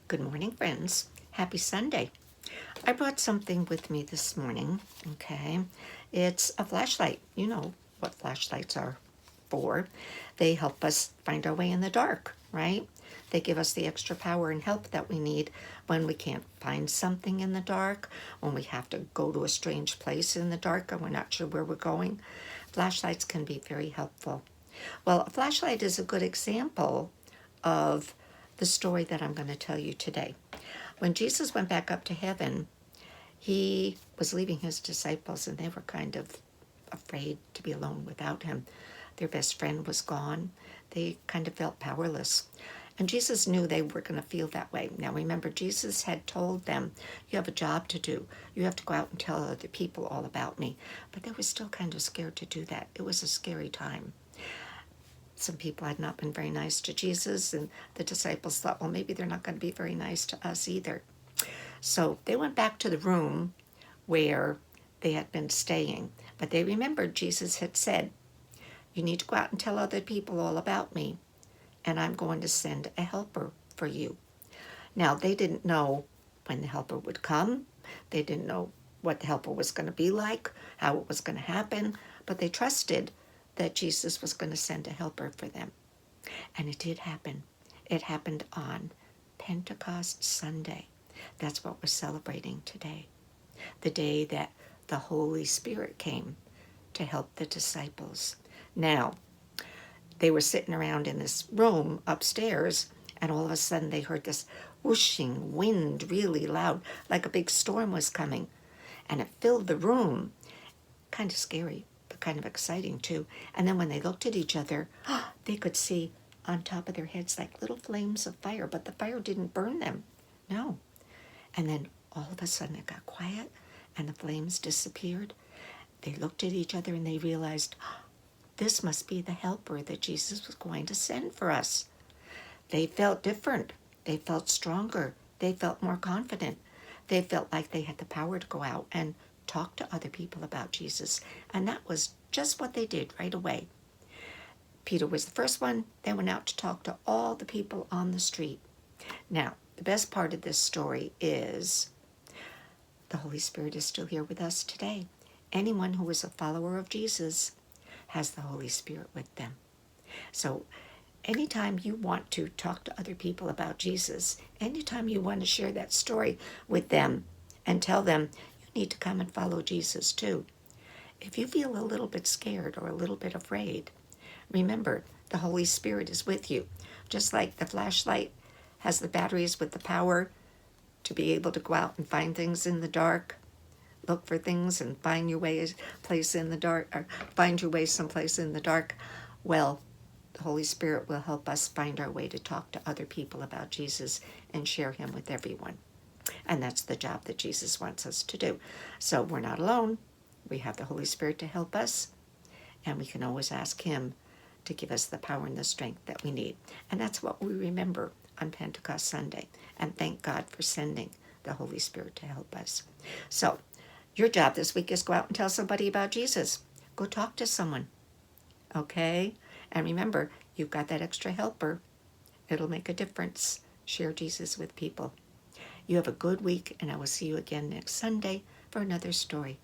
Good morning, friends. Happy Sunday. I brought something with me this morning, okay? It's a flashlight. You know what flashlights are for. They help us find our way in the dark, right? They give us the extra power and help that we need when we can't find something in the dark, when we have to go to a strange place in the dark and we're not sure where we're going. Flashlights can be very helpful. Well, a flashlight is a good example of the story that I'm going to tell you today. When Jesus went back up to heaven, he was leaving his disciples and they were kind of afraid to be alone without him. Their best friend was gone. They kind of felt powerless. And Jesus knew they were going to feel that way. Now remember, Jesus had told them, you have a job to do. You have to go out and tell other people all about me. But they were still kind of scared to do that. It was a scary time. Some people had not been very nice to Jesus, and the disciples thought, well, maybe they're not going to be very nice to us either. So they went back to the room where they had been staying. But they remembered Jesus had said, you need to go out and tell other people all about me, and I'm going to send a helper for you. Now, they didn't know when the helper would come. They didn't know what the helper was going to be like, how it was going to happen, but they trusted that Jesus was going to send a helper for them. And it did happen. It happened on Pentecost Sunday. That's what we're celebrating today. The day that the Holy Spirit came to help the disciples. Now, they were sitting around in this room upstairs, and all of a sudden they heard this whooshing wind really loud, like a big storm was coming. And it filled the room. Kind of scary, but kind of exciting too. And then when they looked at each other, they could see on top of their heads like little flames of fire, but the fire didn't burn them. No. And then all of a sudden it got quiet and the flames disappeared. They looked at each other and they realized, this must be the helper that Jesus was going to send for us. They felt different. They felt stronger. They felt more confident. They felt like they had the power to go out and talk to other people about Jesus. And that was just what they did right away. Peter was the first one. They went out to talk to all the people on the street. Now, the best part of this story is the Holy Spirit is still here with us today. Anyone who is a follower of Jesus has the Holy Spirit with them. So anytime you want to talk to other people about Jesus, anytime you want to share that story with them and tell them you need to come and follow Jesus too. If you feel a little bit scared or a little bit afraid, remember the Holy Spirit is with you. Just like the flashlight has the batteries with the power to be able to go out and find things in the dark, look for things and find your way place in the dark, or find your way someplace in the dark. Well, the Holy Spirit will help us find our way to talk to other people about Jesus and share him with everyone. And that's the job that Jesus wants us to do. So we're not alone. We have the Holy Spirit to help us, and we can always ask him to give us the power and the strength that we need. And that's what we remember on Pentecost Sunday. And thank God for sending the Holy Spirit to help us. So your job this week is go out and tell somebody about Jesus. Go talk to someone, okay? And remember, you've got that extra helper. It'll make a difference. Share Jesus with people. You have a good week, and I will see you again next Sunday for another story.